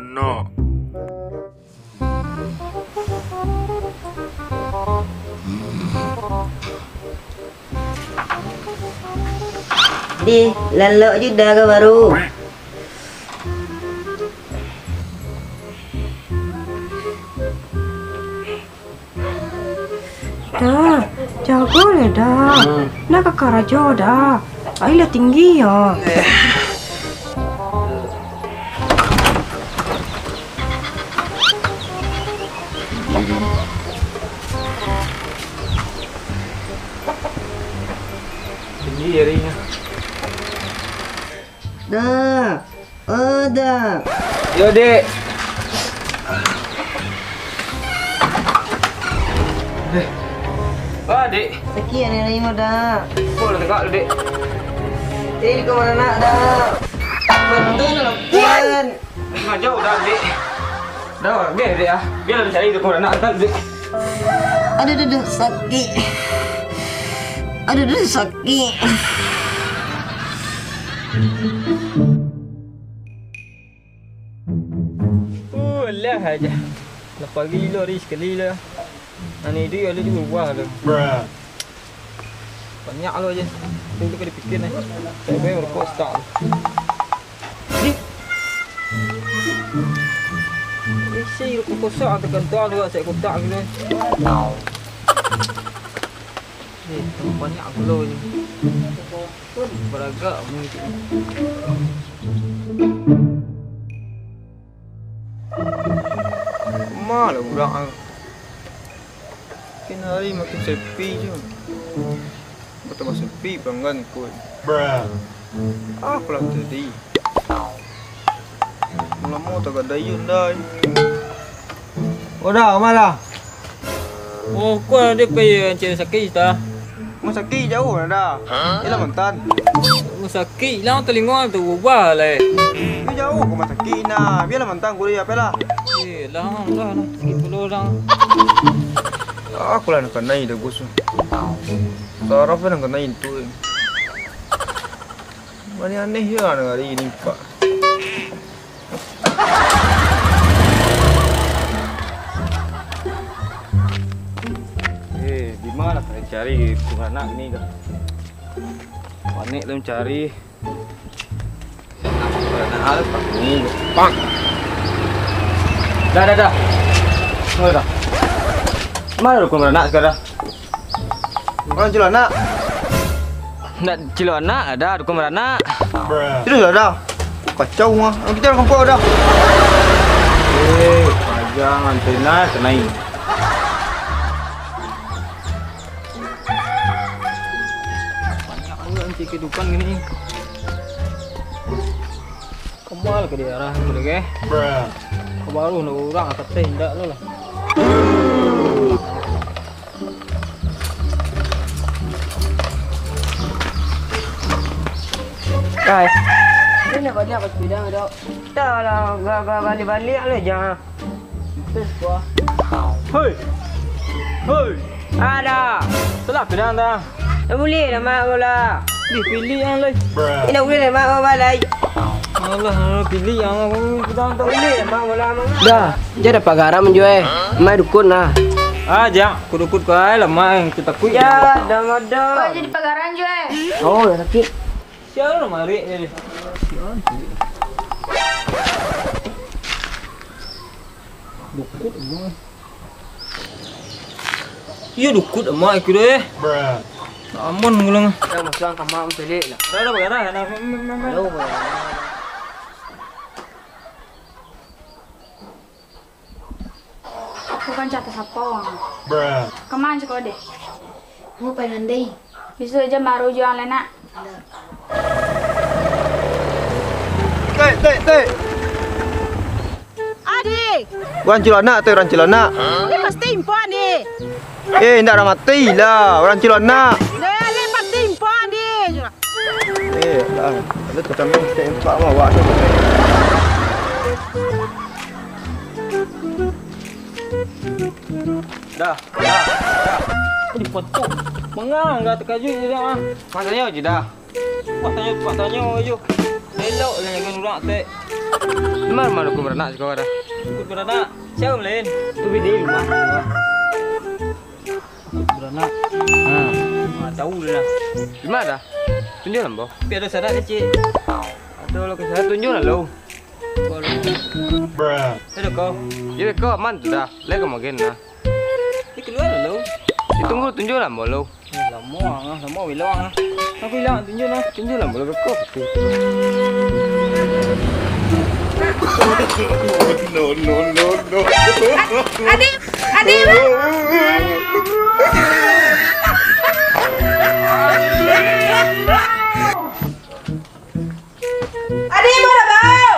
beranak. Di, lalok je dah ke baru? Dah, jago le dah. Nak ke Karajo dah. Aila tinggi ya. Tinggi harinya. Dah. Oh dah. Yo, Dek. Dek. Sekian yang lima dah. Boleh tegak lu, Dek. Di ke mana nak dah? Betul nak lakukan. Nggak jauh dah, Dek. Dah, biar Dek ah. Biar lu cari ke beranak entar, Dek. Aduh, sakit. Aduh, sakit. Lah aja. Lepas gila ni sekali lah. Ani dia ada juga buah tu. Banyak lo aja. Tu kena dipikir ni. Saya boleh rekod start. Isi rokok kosak atau kental juga saya kotak gitu. Banyak gula ni. Beragak mungkin. Malah budak. Makin hari makin sepi je. Betapa sepi pelanggan kot. Apa lah tadi? Lama tak ada dayun dah. Oh dah, malah. Oh, kau ada pergi Encik Sakit dah. Sakit jauh dah. Ialah Mantan. Sakit lah telinga tu ubah lah. Dia jauh ke Sakit nah. Biarlah Mantan kuliah apa lah. Lah, sikit dulu orang. Aku lah nak naik dah gosong. Saraf nak naik tu. Mana aneh ya nak hari ini pak. Di mana saya cari anak ni dah. Panik dah mencari. Nak hal pak ni. Bang. Dah. Oh dah. Mana lu kau beranak sekarang? Orang cilok anak. Nak cilok anak ada dukung beranak. Itu dah dah. Kacau mah. Kita dah kumpul dah. Pajang antena kenain. Banyak juga nanti kehidupan gini. Kemal ke daerah tu ke? Kau baru nak orang atas tindak lo lah. Kai. Ni nak balik apa sepeda dah? Dah lah, balik lah jangan. Terus gua. Hoi. Ada. Salah pedang dah. Tak boleh lah mak kau lah. Pilih yang lain. Ini tak boleh lah mak kau balik. Allah, pilih yang pedang tak boleh lah mak kau lah. Dah, dia dapat garam menjual. Mai dukun lah. Jangan. Kudukut kau lah mak. Kita takut. Ya, dah ada. Kau jadi pagaran jual. Oh, dah sakit. Siapa nak marik ni? Dukut emak. Ya dukut emak aku deh. Aman ngulang. Dah masuk kamar mencelik lah. Dah bergarah dah. Hello. Bukan cata siapa orang. Kemana sih kau deh? Mau pengen deh. Besok aja baru jual nak. Teh. Adik, Orang Cilana tu orang Cilana. ni pasti impor ni. Ndak dah mati lah. Orang Cilana. Ni pasti impor ni. Lah. Ada macam ni saya empat awak tu. Dah. Dipotok. Mengang dah terkaju je dah. Mak tanya je dah. Mak tanya je. Elok lah jangan urak tek. Di mana aku beranak sekarang dah? Aku beranak. Siapa melain? Tu bini rumah. Beranak. Tahu lah. Di mana dah? Tunjuk lah, Bo. Tapi ada syarat dia, cik. Ada lo ke saya tunjuk lah lo. Ada kau. Jadi kau aman tu dah. Lagi mau gen lah. Dia keluar lah lo. Ditunggu tunjuk lah, Bo lo. Lama bilang ah. Aku bilang tunjuk lah. Tunjuk lah, Bo lo kau. No. Adik. Adik mana kau?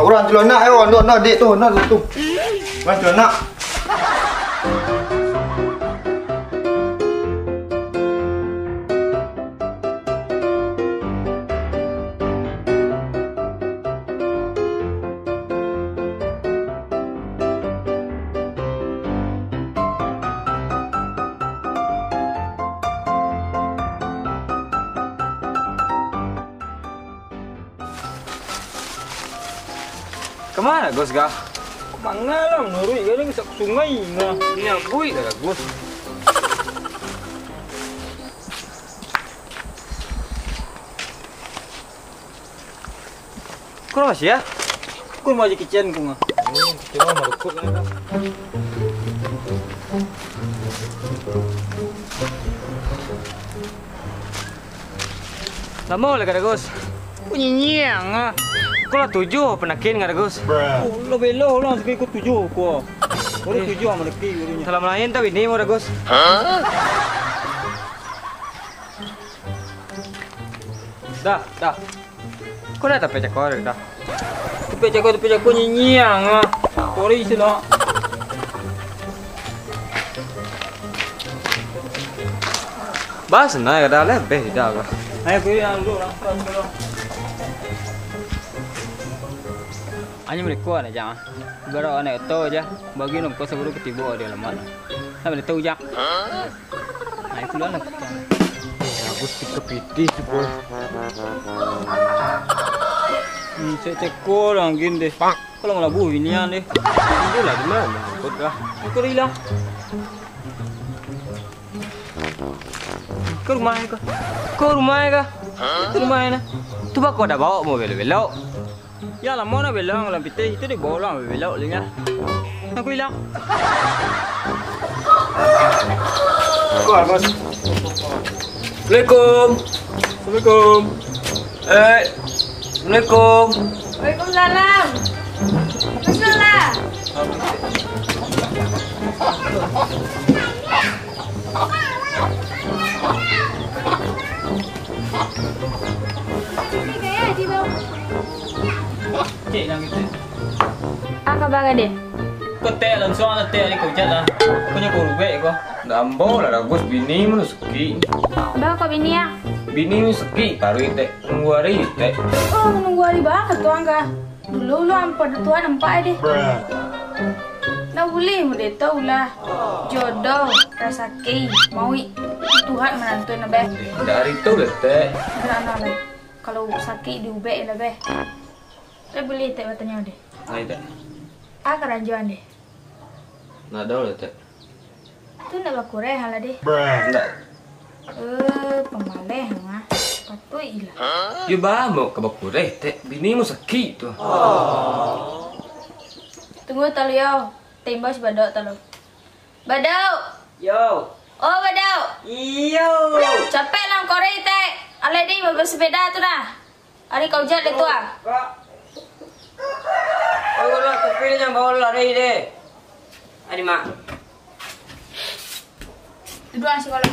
Orang celana nak dik tu, nak tu. Orang celana. Kemana Gus kah? Mana lah menurut kadang sak sungai ngah. Ini bui dah Gus. Kau masih ya? Aku mau je kitchen ku ngah. Kita mau marukut lah. Lama lah kada Gus. Punyinyang ah. Kau lah 7 penakin kada Gus. Oh, lo belo lah sekali ikut 7 ku. Orang 7 sama leki gurunya. Salam lain tau ini mau dah Gus. Dah. Kau dah tak pecah korek dah. Tepi jago nyinyang ah. Sorry sila. Bas na kada lebih dah kah. Ayo pergi dulu lah. Hanya mereka ada jangan. Baru anak itu aja. Bagi nak kau sebelum ketiba dia lama. Sampai tahu jak. Ayo keluar nak. Bagus kita pitih tu boy. Cek korang gini deh. Kalau malah buh inian deh. Itu lah di mana? Kau dah. Kau rilah. Ke rumah kah? Ke rumah kah? Itu rumah mana? Tu bak kau dah bawa mau belok. Ya lah mana belang lah piti itu dia bawa lah belok lagi. Aku hilang. Kau Bos. Assalamualaikum. Assalamualaikum. Assalamualaikum. Waalaikumsalam. Bismillah. Cik nak kita. Apa khabar dia? Kau teh langsung ada teh ni kau jalan. Kau nyak kurubek kau. Dambo lah Gus bini mana seki. Abang kau bini ya? Bini ni seki taruh itu tunggu hari itu. Oh, menunggu hari banget tuan kah? Dulu ampun tuan nampak deh. Nah boleh muda tahu lah. Jodoh rezeki mau Tuhan menantu nabe. Dari itu lah teh. Kerana lah kalau sakit diubek nabe. Saya boleh tak bertanya deh. Nggak teh. Keranjuan deh. Nggak ada lah teh. Tu nak bakure halah deh. Nggak. Pemaleh ngah. Patut ilah. Ya bah mau ke bakure teh. Bini mu seki tu. Tunggu talo yo. Tembak badau talo. Badau. Yo. Oh badau. Iyo. Capek lah korek teh. Alai deh mau bersepeda tu dah. Hari kau jat le tu ah. Aku lah kepilih yang bawa lari deh. Adi mak. Duduk nasi kalau.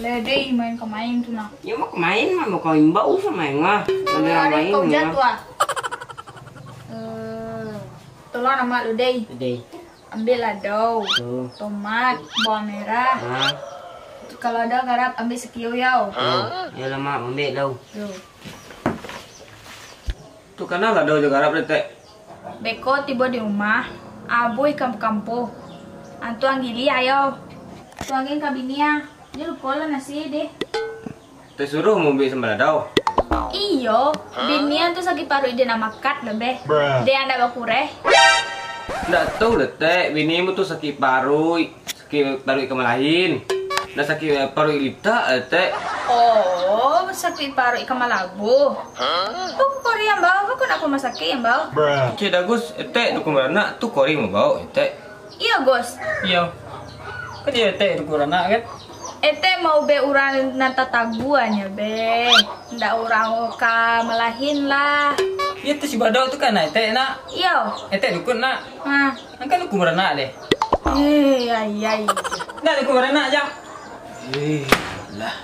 Lede main kemain tu nak. Ya mau main mah mau kau imbau sama yang mah. Hari kau jat tu ah. Tolong nama lu deh. Deh. Ambil lado, tomat, bawang merah. Kalau ada garap ambil sekilo yau. Ya lah mak ambil dah. Tuh. Tu kenal lah dah juga harap teh. Beko tiba di rumah, aboy kampung. Antu anggili ayo. Tuangin kabinia. Dia lupa lah nasi deh. Teh suruh mau ambil sambal dah. Iyo, binian tuh sakit paru ide nama kat lebih. Dia anda bakure. Nggak tahu deh teh, binimu tuh sakit paru ikan lain. Nah sakit paru lita teh. Oh, sakit paru ikan malabu. Tuh kori yang bau, kok aku masakit yang bau? Cik Gus, teh dukurana tuh kori mau bau teh. Iya Gus. Iya. Kan dia teh dukurana kan? Mau be urang nanta taguannya be. Ndak urang ka melahin lah. Iya tuh si badau tuh kan teh nak. Iya. Dukun nak. Nah. Kan dukurana deh. Ay. Nah dukurana aja. Lah.